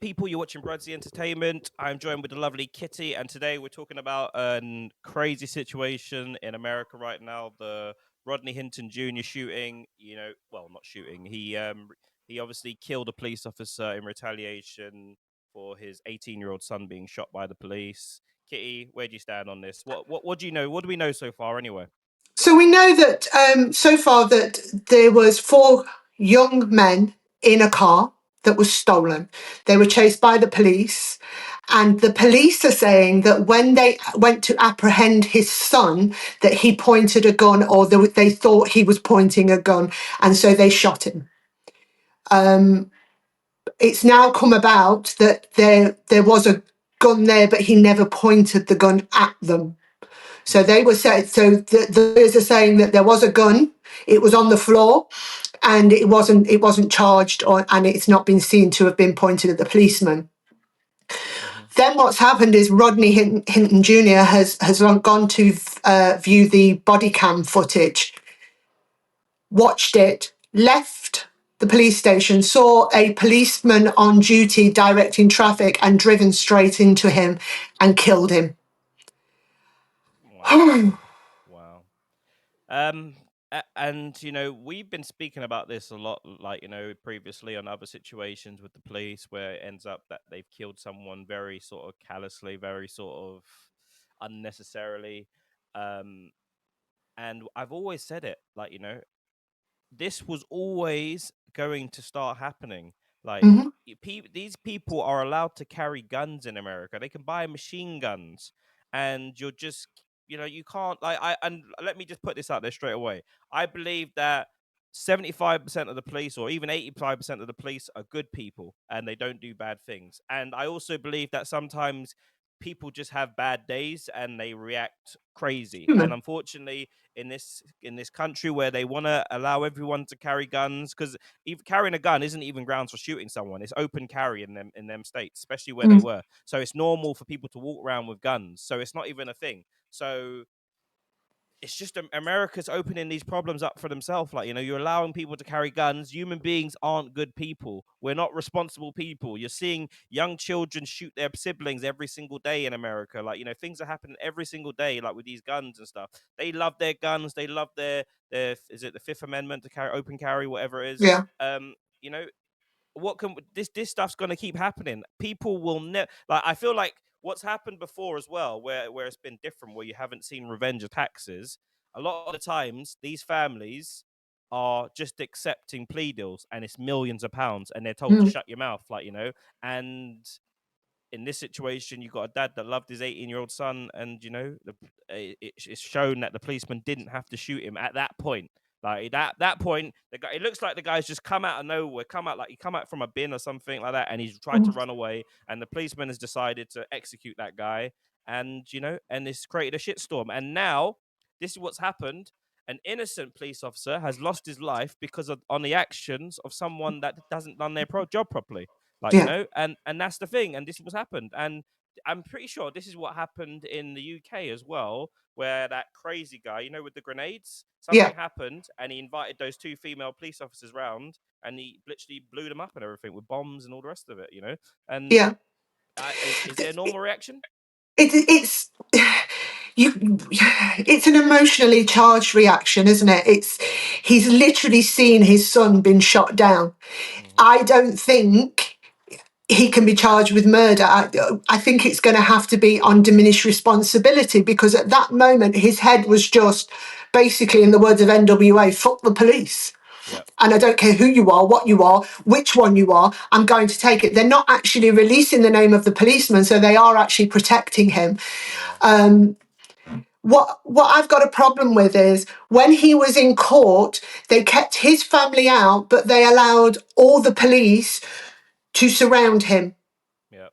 people? You're watching Brad's Entertainment. I'm joined with the lovely Kitty, and today we're talking about a crazy situation in America right now. The Rodney Hinton Jr. shooting. Well, not shooting. He obviously killed a police officer in retaliation for his 18-year-old son being shot by the police. Kitty, where do you stand on this? What do you know? What do we know so far, anyway? So we know that so far that there was 4 young men in a car that was stolen. They were chased by the police, and the police are saying that when they went to apprehend his son, that he pointed a gun, or they thought he was pointing a gun, and so they shot him. It's now come about that there was a gun there, but he never pointed the gun at them. So they were said. So the lawyers are saying that there was a gun. It was on the floor, and it wasn't charged, and it's not been seen to have been pointed at the policeman. Mm-hmm. Then what's happened is Rodney Hinton Jr. has gone to view the body cam footage, watched it, left the police station, saw a policeman on duty directing traffic, and driven straight into him and killed him. Wow. Wow. And we've been speaking about this a lot, like previously on other situations with the police, where it ends up that they've killed someone very sort of callously, very sort of unnecessarily. Um, and I've always said it, like this was always going to start happening. Like Mhm. these people are allowed to carry guns in America. They can buy machine guns, and you're just you can't like I and let me just put this out there straight away. I believe that 75% of the police, or even 85% of the police, are good people and they don't do bad things. And I also believe that sometimes people just have bad days and they react crazy. And Human. unfortunately, in this country where they want to allow everyone to carry guns, because even carrying a gun isn't even grounds for shooting someone. It's open carry in them states, especially where they Mm. were. So it's normal for people to walk around with guns. So it's not even a thing. So it's just America's opening these problems up for themselves. Like, you're allowing people to carry guns. Human beings aren't good people. We're not responsible people. You're seeing young children shoot their siblings every single day in America. Like, things are happening every single day, like with these guns and stuff. They love their guns. They love their is it the Fifth Amendment to carry open carry, whatever it is. Yeah. You know, what can this stuff's going to keep happening. People will never, like, I feel like what's happened before as well, where it's been different, where you haven't seen revenge attacks, is a lot of the times these families are just accepting plea deals, and it's millions of pounds, and they're told to Mm. shut your mouth, like, and in this situation, you got a dad that loved his 18-year-old son, and it's shown that the policeman didn't have to shoot him at that point. Like that point, the guy. It looks like the guy's just come out of nowhere, come out from a bin or something like that, and he's tried to Mm. run away, and the policeman has decided to execute that guy, and it's created a shitstorm. And now this is what's happened. An innocent police officer has lost his life because of on the actions of someone that doesn't done their job properly. Like, Yeah. and that's the thing, and this is what's happened. And I'm pretty sure this is what happened in the UK as well, where that crazy guy, with the grenades, Yeah. something happened, and he invited those 2 female police officers round, and he literally blew them up and everything with bombs and all the rest of it. And Yeah. is it a normal reaction? It's you. It's an emotionally charged reaction, isn't it? He's literally seen his son been shot down. Mm-hmm. I don't think he can be charged with murder. I think it's going to have to be on diminished responsibility, because at that moment his head was just basically, in the words of NWA, fuck the police. Yeah. And I don't care who you are, what you are, which one you are, I'm going to take it. They're not actually releasing the name of the policeman, so they are actually protecting him. Yeah. What I've got a problem with is when he was in court, they kept his family out, but they allowed all the police to surround him. Yeah.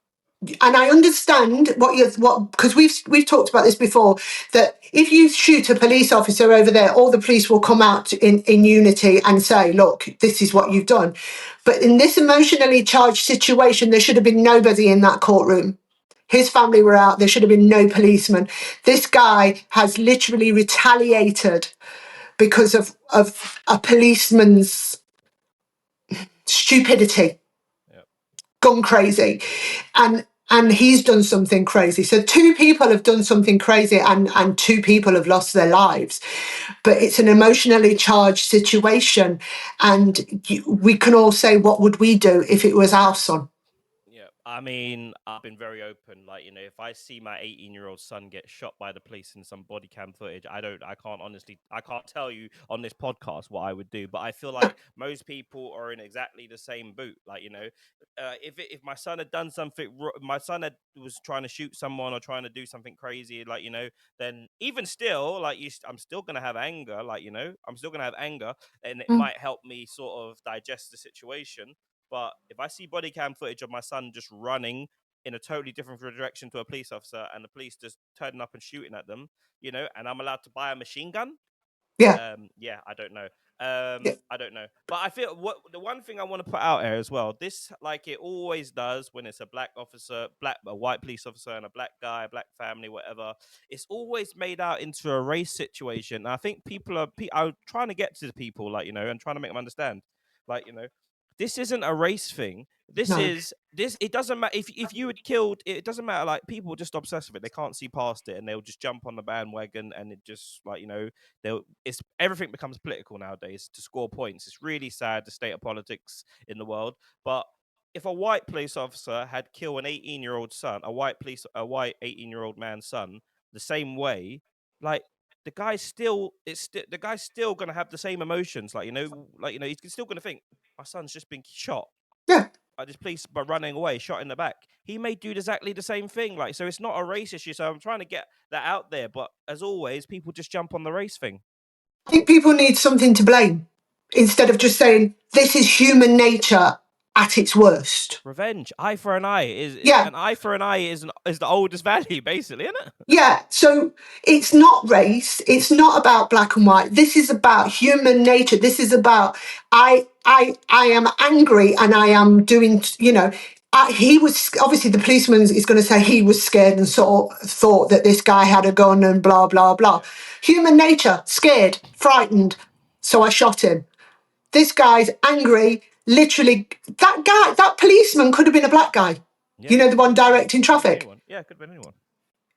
And I understand what because we've talked about this before, that if you shoot a police officer over there, all the police will come out in unity and say, look, this is what you've done. But in this emotionally charged situation, there should have been nobody in that courtroom. His family were out. There should have been no policeman. This guy has literally retaliated because of a policeman's stupidity. Yeah. gone crazy, and he's done something crazy. So two people have done something crazy, and two people have lost their lives. But it's an emotionally charged situation, and we can all say, what would we do if it was our son? Yeah, I mean, I've been very open. Like, if I see my 18-year-old son get shot by the police in some body cam footage, I can't honestly, I can't tell you on this podcast what I would do. But I feel like most people are in exactly the same boot. Like, if my son had done something, my son was trying to shoot someone or trying to do something crazy, like, then even still, like, I'm still gonna have anger. Like, I'm still gonna have anger, and it Mm, might help me sort of digest the situation. But if I see body cam footage of my son just running in a totally different direction to a police officer and the police just turning up and shooting at them, and I'm allowed to buy a machine gun, yeah, yeah, I don't know. yeah, I don't know. But I feel what the one thing I want to put out there as well, this like it always does when it's a black officer, a white police officer and a black guy, a black family, whatever, it's always made out into a race situation. And I think people are trying to get to the people, like, and trying to make them understand. Like, this isn't a race thing. This no. is this. It doesn't matter if you had killed. It doesn't matter. Like, people just obsessed with it. They can't see past it, and they'll just jump on the bandwagon, and it just, like, they'll. It's everything becomes political nowadays to score points. It's really sad, the state of politics in the world. But if a white police officer had killed an 18-year-old son, a white 18-year-old man's son, the same way, like, the guy's still gonna have the same emotions. Like, he's still gonna think my son's just been shot Yeah. by this police by running away, shot in the back. He may do exactly the same thing. Like, so it's not a race issue. So I'm trying to get that out there. But as always, people just jump on the race thing. I think people need something to blame instead of just saying this is human nature at its worst. Revenge, eye for an eye is Yeah, an eye for an eye is the oldest value, basically, isn't it? yeah. So it's not race. It's not about black and white. This is about human nature. This is about I am angry and I am doing. He was obviously the policeman is going to say he was scared and sort of thought that this guy had a gun and blah blah blah. Yeah, Human nature, scared, frightened. So I shot him. This guy's angry. Literally, that policeman could have been a black guy. yeah, The one directing could have been traffic. anyone. Yeah, could have been anyone.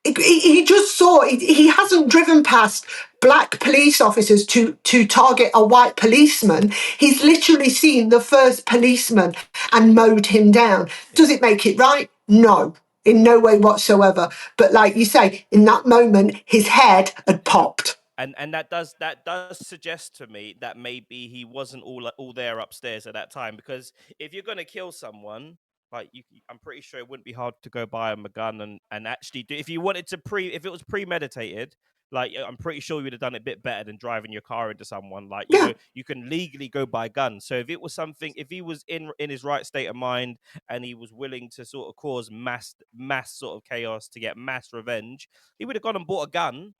He just saw he hasn't driven past black police officers to target a white policeman. He's literally seen the first policeman and mowed him down. Yeah. Does it make it right? No, in no way whatsoever. But like you say, in that moment his head had popped. And that does suggest to me that maybe he wasn't all there upstairs at that time, because if you're gonna kill someone, like, I'm pretty sure it wouldn't be hard to go buy him a gun and actually do, if you wanted to if it was premeditated. Like, I'm pretty sure you'd have done it a bit better than driving your car into someone. Like, Yeah. you can legally go buy guns. So if he was in his right state of mind and he was willing to sort of cause mass sort of chaos to get mass revenge, he would have gone and bought a gun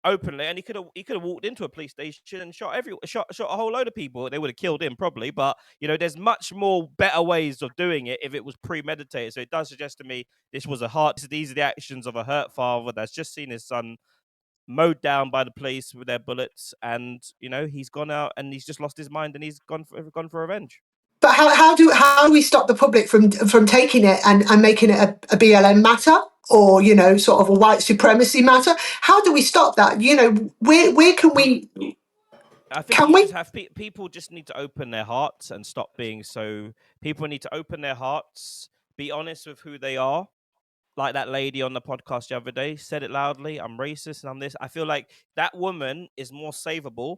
openly, and he could have walked into a police station and shot a whole load of people. They would have killed him probably, but there's much more better ways of doing it if it was premeditated. So it does suggest to me this was a heart. These are the actions of a hurt father that's just seen his son mowed down by the police with their bullets, and he's gone out and he's just lost his mind and he's gone for revenge. But how do we stop the public from taking it and making it a BLM matter, or sort of a white supremacy matter? How do we stop that? Where can we? I think Can you we? just have people just need to open their hearts and stop being so. People need to open their hearts, be honest with who they are. Like that lady on the podcast the other day said it loudly. I'm racist and I'm this. I feel like that woman is more savable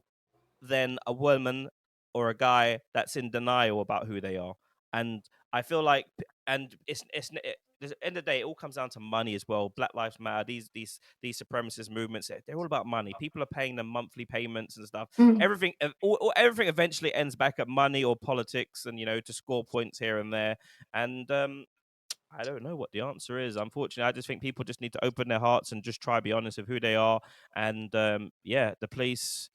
than a woman or a guy that's in denial about who they are. And I feel like, and at the end of the day, it all comes down to money as well. Black Lives Matter, these supremacist movements, they're all about money. People are paying them monthly payments and stuff. Mm. Everything eventually ends back at money or politics, and to score points here and there. And I don't know what the answer is. Unfortunately, I just think people just need to open their hearts and just try to be honest with who they are. And yeah, the police,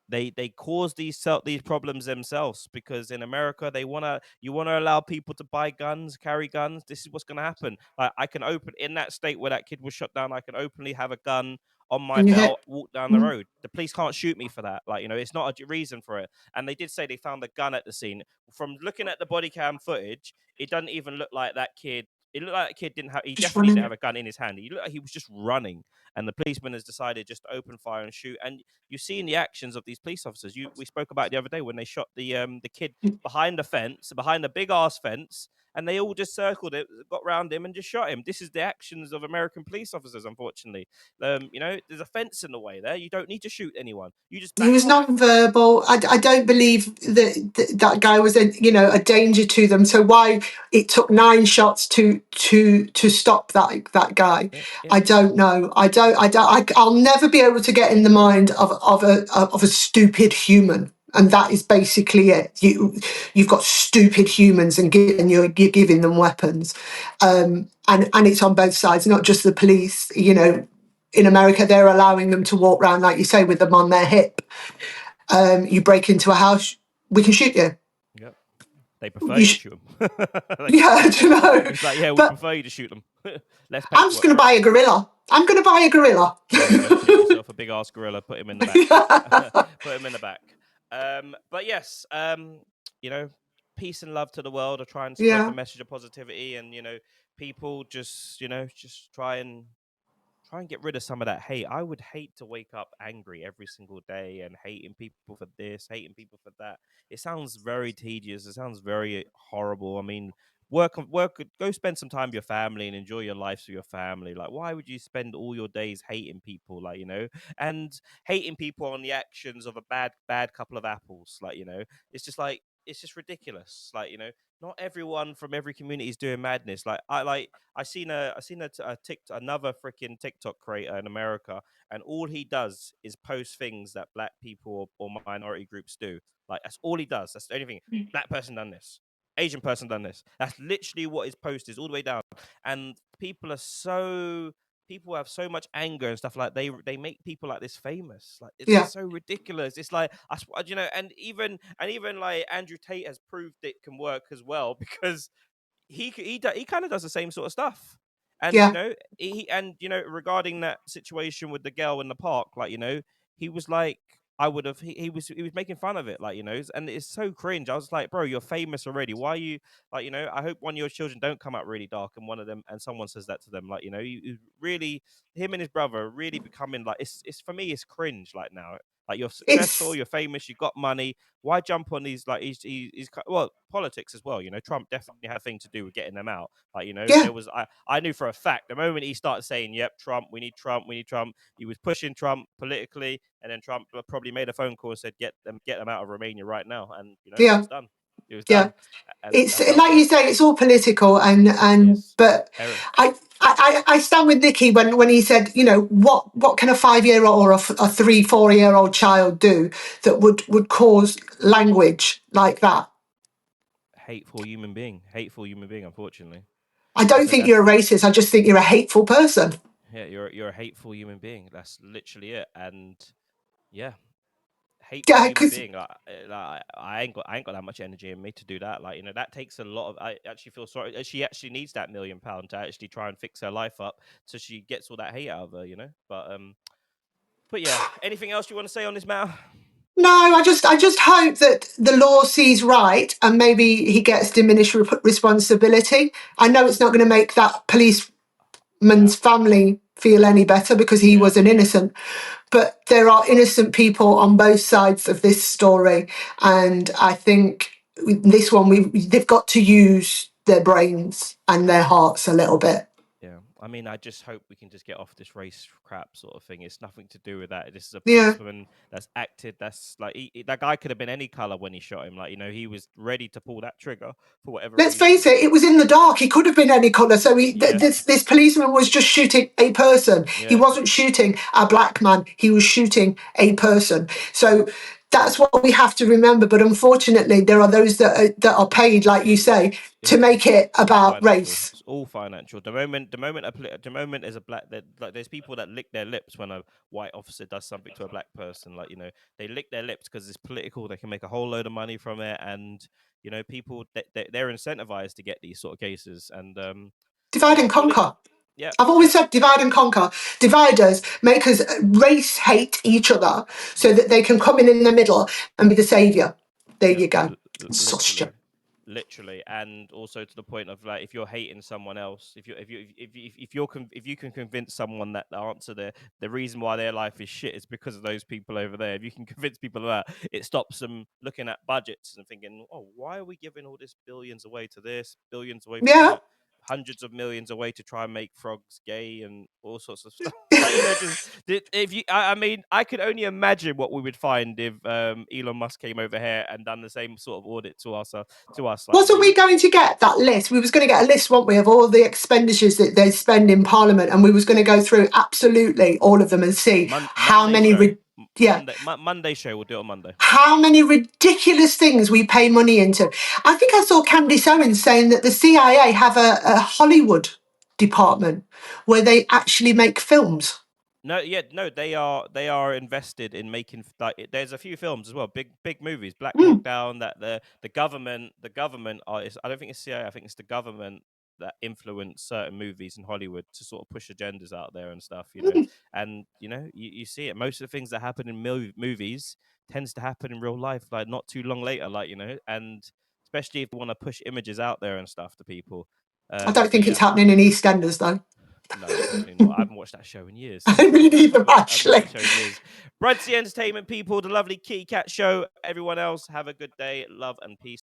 they cause these problems themselves, because in America you wanna allow people to buy guns, carry guns. This is what's gonna happen. I can open in that state where that kid was shot down. I can openly have a gun on my And you belt, hit. walk down the Mm. road. The police can't shoot me for that. Like, it's not a reason for it. And they did say they found a gun at the scene. From looking at the body cam footage, it doesn't even look like that kid. It looked like that kid didn't have. He Just definitely didn't running. have a gun in his hand. He looked like he was just running, and the policeman has decided just to open fire and shoot. And you see in the actions of these police officers, we spoke about the other day when they shot the kid behind the fence, behind the big ass fence, and they all just circled it, got round him, and just shot him. This is the actions of American police officers, unfortunately. There's a fence in the way there. You don't need to shoot anyone. You just He back was off. non-verbal. I don't believe that guy was a danger to them. So why it took 9 shots to stop that guy? Yeah, yeah, I don't know. I'll never be able to get in the mind of a stupid human. And that is basically it. You've got stupid humans, and you're giving them weapons, and it's on both sides, not just the police. In America, they're allowing them to walk around, like you say, with them on their hip. You break into a house, we can shoot you. yeah. They prefer You you to sh- shoot them. yeah, I don't know. It's like, yeah, we But prefer you to shoot them. Less I'm just paperwork. going to buy a gorilla. I'm going to buy a gorilla. There you go. Get yourself a big ass gorilla. Put him in the back. Put him in the back. But yes, you know, peace and love to the world. I try and spread the Yeah, message of positivity, and people just just try and get rid of some of that hate. I would hate to wake up angry every single day and hating people for this, hating people for that. It sounds very tedious. It sounds very horrible. I mean, work, go spend some time with your family and enjoy your lives with your family. Like, why would you spend all your days hating people? Like, and hating people on the actions of a bad couple of apples. Like, it's just like it's just ridiculous. Like, not everyone from every community is doing madness. I seen another freaking TikTok creator in America, and all he does is post things that black people or minority groups do. Like, that's all he does. That's the only thing. Black person done this. Asian person done this. That's literally what his post is all the way down. And people have so much anger and stuff, like they make people like this famous. Like, it's yeah, so ridiculous. It's like, and even like Andrew Tate has proved it can work as well, because he kind of does the same sort of stuff. And yeah, regarding that situation with the girl in the park, like, he was like, I would have he was making fun of it, like, and it's so cringe. I was like, bro, you're famous already. Why are you, like, I hope one of your children don't come out really dark and one of them and someone says that to them, like, you really, him and his brother are really becoming like, it's for me, it's cringe, like, now. Like, you're successful, it's you're famous, you got money. Why jump on these, like, well, politics as well. Trump definitely had a thing to do with getting them out. Like, yeah, there was, I knew for a fact the moment he started saying, "Yep, Trump, we need Trump, we need Trump," he was pushing Trump politically, and then Trump probably made a phone call and said, "Get them out of Romania right now," and it yeah, was done. It was yeah. done, and It's that's how it like you is. say, it's all political, It and is. but Error. I stand with Nicky when he said, what can a 5-year old or a 3 4 year old child do that would cause language like that? Hateful human being. Unfortunately, I I don't said think you're a that's racist. I just think you're a hateful person. yeah. You're a hateful human being. That's literally it. And yeah, hateful Yeah, human because being. Like, I ain't got that much energy in me to do that. Like, that takes a lot of. I actually feel sorry. She actually needs that £1 million to actually try and fix her life up, so she gets all that hate out of her. But yeah. Anything else you want to say on this matter? no, I just hope that the law sees right and maybe he gets diminished responsibility. I know it's not going to make that Yeah, policeman's family feel any better because he yeah, was an innocent, but there are innocent people on both sides of this story, and I think this one they've got to use their brains and their hearts a little bit. yeah. I mean, I just hope we can just get off this race crap sort of thing. It's nothing to do with that. This is a Yeah. policeman that's acted. That's like, that guy could have been any color when he shot him. Like, he was ready to pull that trigger for whatever Let's reason. face it, it was in the dark. He could have been any colour. So Yeah, this policeman was just shooting a person. He yeah, wasn't shooting a black man. He was shooting a person. yeah. So that's what we have to remember. But unfortunately, there are those that are paid, like you say, to make it It's all about financial. race. It's all financial. The moment there's a black, that, like, there's people that lick their lips when a white officer does something to a black person. Like, they lick their lips because it's political. They can make a whole load of money from it, and people they're incentivized to get these sort of cases. And Divide and all it conquer. Yeah, I've always yeah, said divide and conquer. Divide us, make us race hate each other so that they can come in the middle and be the saviour. There yeah. you go. Literally, Sausage. literally, and also to the point of like, if you're hating someone else, if you can convince someone that the answer, the reason why their life is shit is because of those people over there. If you can convince people of that, it stops them looking at budgets and thinking, oh, why are we giving all this billions away to this, billions away from Yeah. that, hundreds of millions away to try and make frogs gay and all sorts of stuff. Like, just if you, I mean, I could only imagine what we would find if Elon Musk came over here and done the same sort of audit to us. Like, Wasn't we going to get that list? We was going to get a list, weren't we, of all the expenditures that they spend in Parliament, and we was going to go through absolutely all of them and see how Monday many. show, Yeah, Monday show. We'll do it on Monday. how many ridiculous things we pay money into. I think I saw Candice Owens saying that the CIA have a Hollywood department where they actually make films. No, yeah, no, they are invested in making like there's a few films as well, big movies, Black Hawk Mm, Down. That the government are. I don't think it's CIA. I think it's the government that influence certain movies in Hollywood to sort of push agendas out there and stuff. mm. And you see it. Most of the things that happen in movies tends to happen in real life, like not too long later, like and especially if you want to push images out there and stuff to people. I don't But think yeah, it's happening in EastEnders though. no, definitely not. I haven't watched that show in years. I mean, either I haven't watched actually. that show in years. Brudsy Entertainment people, the lovely Kitty Cat Show. Everyone else, have a good day. Love and peace.